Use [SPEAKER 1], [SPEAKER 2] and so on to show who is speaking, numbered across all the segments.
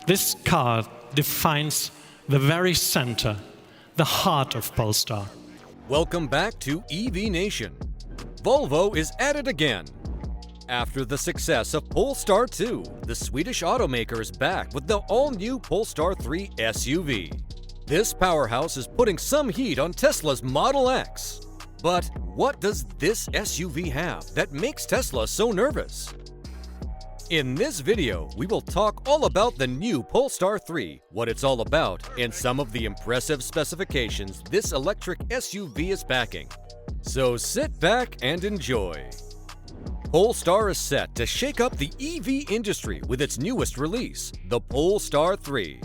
[SPEAKER 1] This car defines the very center, the heart of Polestar.
[SPEAKER 2] Welcome back to EV Nation. Volvo is at it again. After the success of Polestar 2, the Swedish automaker is back with the all-new Polestar 3 SUV. This powerhouse is putting some heat on Tesla's Model X. But what does this SUV have that makes Tesla so nervous? In this video, we will talk all about the new Polestar 3, what it's all about, and some of the impressive specifications this electric SUV is packing. So sit back and enjoy. Polestar is set to shake up the EV industry with its newest release, the Polestar 3.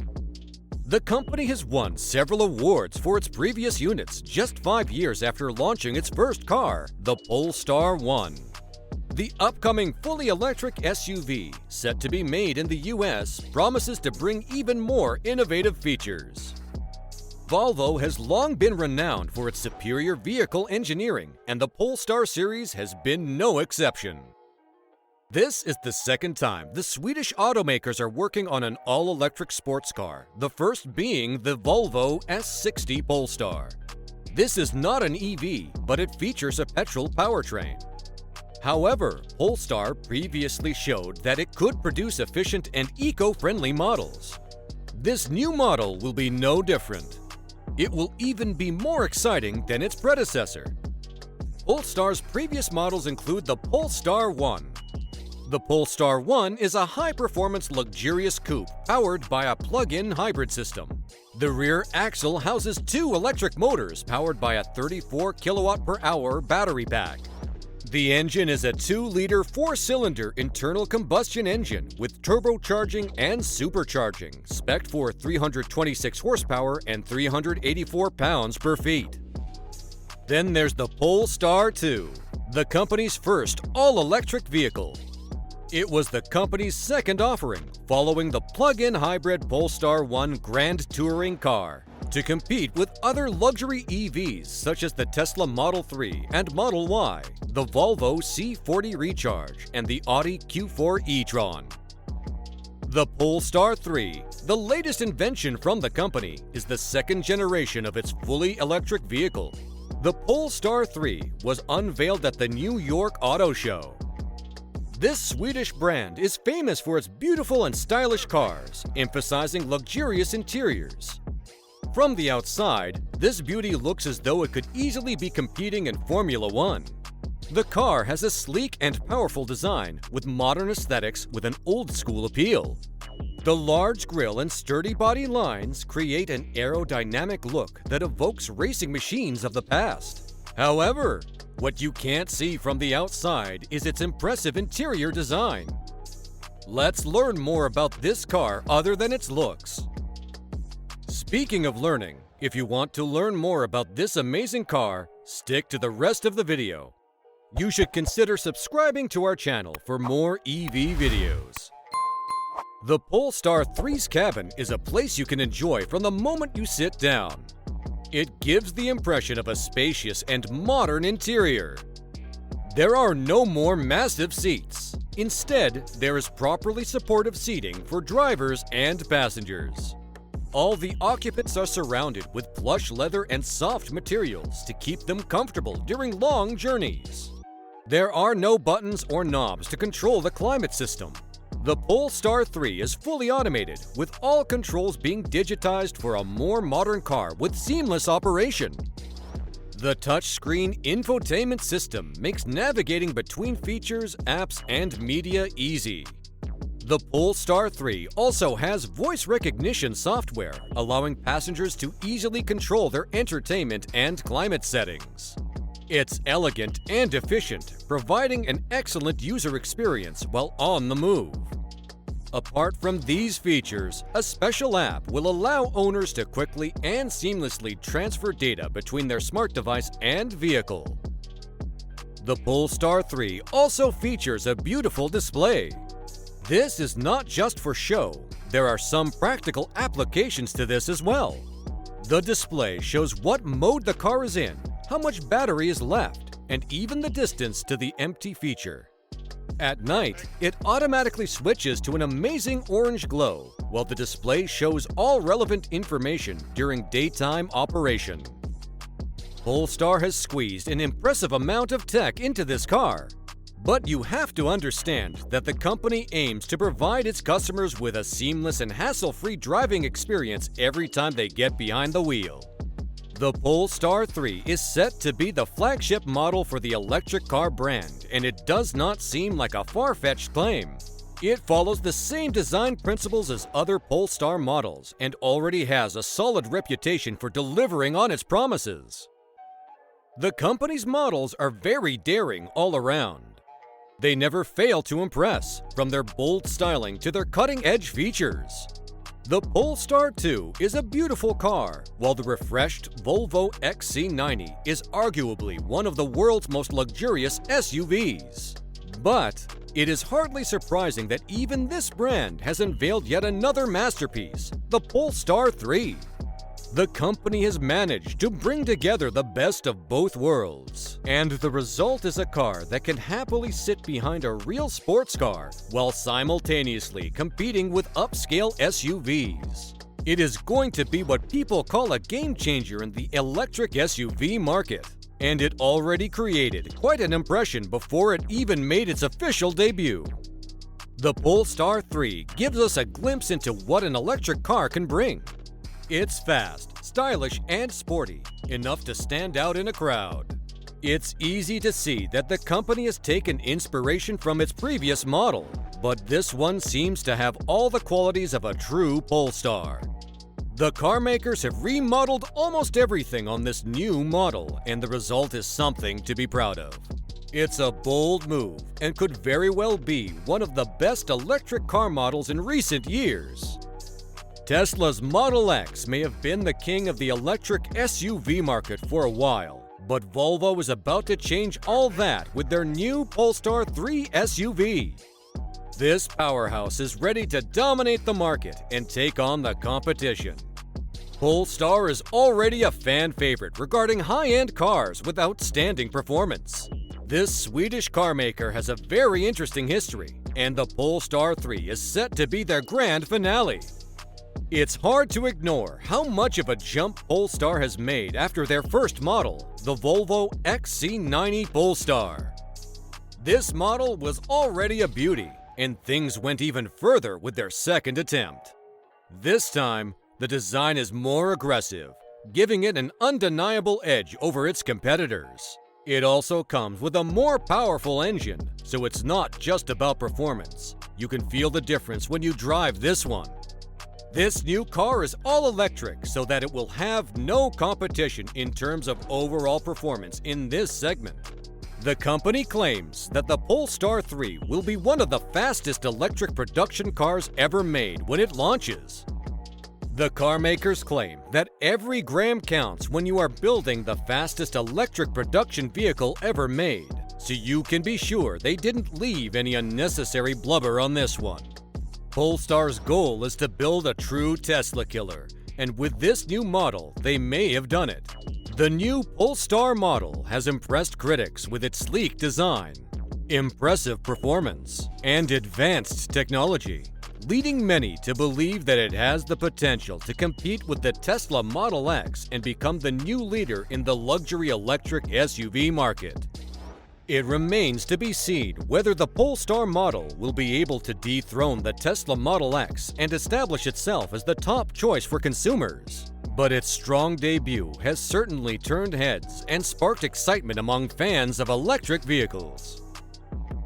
[SPEAKER 2] The company has won several awards for its previous units just 5 years after launching its first car, the Polestar 1. The upcoming fully electric SUV, set to be made in the US, promises to bring even more innovative features. Volvo has long been renowned for its superior vehicle engineering, and the Polestar series has been no exception. This is the second time the Swedish automakers are working on an all-electric sports car, the first being the Volvo S60 Polestar. This is not an EV, but it features a petrol powertrain. However, Polestar previously showed that it could produce efficient and eco-friendly models. This new model will be no different. It will even be more exciting than its predecessor. Polestar's previous models include the Polestar 1. The Polestar 1 is a high-performance luxurious coupe powered by a plug-in hybrid system. The rear axle houses 2 electric motors powered by a 34 kWh battery pack. The engine is a 2-liter 4-cylinder internal combustion engine with turbocharging and supercharging, spec'd for 326 horsepower and 384 pounds-per-feet. Then there's the Polestar 2, the company's first all-electric vehicle. It was the company's second offering, following the plug-in hybrid Polestar 1 Grand Touring car, to compete with other luxury EVs such as the Tesla Model 3 and Model Y, the Volvo C40 Recharge, and the Audi Q4 e-tron. The Polestar 3, the latest invention from the company, is the second generation of its fully electric vehicle. The Polestar 3 was unveiled at the New York Auto Show. This Swedish brand is famous for its beautiful and stylish cars, emphasizing luxurious interiors. From the outside, this beauty looks as though it could easily be competing in Formula 1. The car has a sleek and powerful design with modern aesthetics with an old-school appeal. The large grille and sturdy body lines create an aerodynamic look that evokes racing machines of the past. However, what you can't see from the outside is its impressive interior design. Let's learn more about this car other than its looks. Speaking of learning, if you want to learn more about this amazing car, stick to the rest of the video. You should consider subscribing to our channel for more EV videos. The Polestar 3's cabin is a place you can enjoy from the moment you sit down. It gives the impression of a spacious and modern interior. There are no more massive seats. Instead, there is properly supportive seating for drivers and passengers. All the occupants are surrounded with plush leather and soft materials to keep them comfortable during long journeys. There are no buttons or knobs to control the climate system. The Polestar 3 is fully automated, with all controls being digitized for a more modern car with seamless operation. The touchscreen infotainment system makes navigating between features, apps, and media easy. The Polestar 3 also has voice recognition software, allowing passengers to easily control their entertainment and climate settings. It's elegant and efficient, providing an excellent user experience while on the move. Apart from these features, a special app will allow owners to quickly and seamlessly transfer data between their smart device and vehicle. The Polestar 3 also features a beautiful display. This is not just for show. There are some practical applications to this as well. The display shows what mode the car is in, how much battery is left, and even the distance to the empty feature. At night, it automatically switches to an amazing orange glow, while the display shows all relevant information during daytime operation. Polestar has squeezed an impressive amount of tech into this car. But you have to understand that the company aims to provide its customers with a seamless and hassle-free driving experience every time they get behind the wheel. The Polestar 3 is set to be the flagship model for the electric car brand, and it does not seem like a far-fetched claim. It follows the same design principles as other Polestar models and already has a solid reputation for delivering on its promises. The company's models are very daring all around. They never fail to impress, from their bold styling to their cutting-edge features. The Polestar 2 is a beautiful car, while the refreshed Volvo XC90 is arguably one of the world's most luxurious SUVs. But it is hardly surprising that even this brand has unveiled yet another masterpiece, the Polestar 3. The company has managed to bring together the best of both worlds, and the result is a car that can happily sit behind a real sports car while simultaneously competing with upscale SUVs. It is going to be what people call a game changer in the electric SUV market, and it already created quite an impression before it even made its official debut. The Polestar 3 gives us a glimpse into what an electric car can bring. It's fast, stylish, and sporty, enough to stand out in a crowd. It's easy to see that the company has taken inspiration from its previous model, but this one seems to have all the qualities of a true Polestar. The car makers have remodeled almost everything on this new model, and the result is something to be proud of. It's a bold move and could very well be one of the best electric car models in recent years. Tesla's Model X may have been the king of the electric SUV market for a while, but Volvo is about to change all that with their new Polestar 3 SUV. This powerhouse is ready to dominate the market and take on the competition. Polestar is already a fan favorite regarding high-end cars with outstanding performance. This Swedish car maker has a very interesting history, and the Polestar 3 is set to be their grand finale. It's hard to ignore how much of a jump Polestar has made after their first model, the Volvo XC90 Polestar. This model was already a beauty, and things went even further with their second attempt. This time, the design is more aggressive, giving it an undeniable edge over its competitors. It also comes with a more powerful engine, so it's not just about performance. You can feel the difference when you drive this one. This new car is all electric so that it will have no competition in terms of overall performance in this segment. The company claims that the Polestar 3 will be one of the fastest electric production cars ever made when it launches. The car makers claim that every gram counts when you are building the fastest electric production vehicle ever made, so you can be sure they didn't leave any unnecessary blubber on this one. Polestar's goal is to build a true Tesla killer, and with this new model, they may have done it. The new Polestar model has impressed critics with its sleek design, impressive performance, and advanced technology, leading many to believe that it has the potential to compete with the Tesla Model X and become the new leader in the luxury electric SUV market. It remains to be seen whether the Polestar model will be able to dethrone the Tesla Model X and establish itself as the top choice for consumers. But its strong debut has certainly turned heads and sparked excitement among fans of electric vehicles.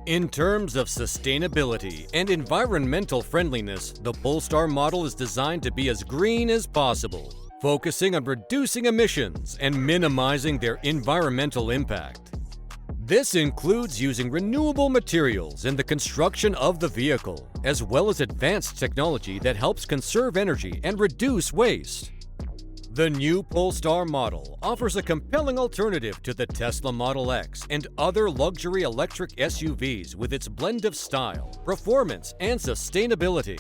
[SPEAKER 2] In terms of sustainability and environmental friendliness, the Polestar model is designed to be as green as possible, focusing on reducing emissions and minimizing their environmental impact. This includes using renewable materials in the construction of the vehicle, as well as advanced technology that helps conserve energy and reduce waste. The new Polestar model offers a compelling alternative to the Tesla Model X and other luxury electric SUVs with its blend of style, performance, and sustainability.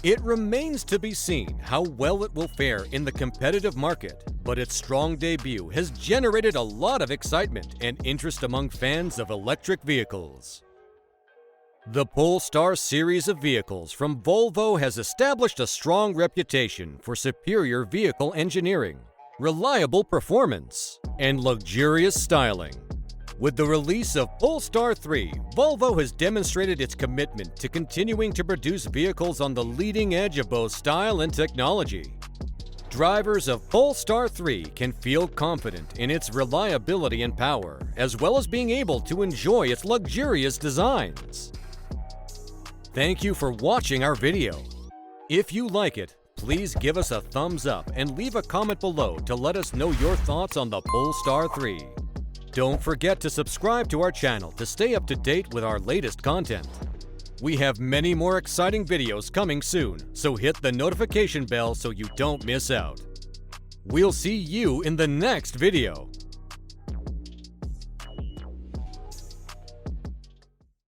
[SPEAKER 2] It remains to be seen how well it will fare in the competitive market, but its strong debut has generated a lot of excitement and interest among fans of electric vehicles. The Polestar series of vehicles from Volvo has established a strong reputation for superior vehicle engineering, reliable performance, and luxurious styling. With the release of Polestar 3, Volvo has demonstrated its commitment to continuing to produce vehicles on the leading edge of both style and technology. Drivers of Polestar 3 can feel confident in its reliability and power, as well as being able to enjoy its luxurious designs. Thank you for watching our video. If you like it, please give us a thumbs up and leave a comment below to let us know your thoughts on the Polestar 3. Don't forget to subscribe to our channel to stay up to date with our latest content. We have many more exciting videos coming soon, so hit the notification bell so you don't miss out. We'll see you in the next video.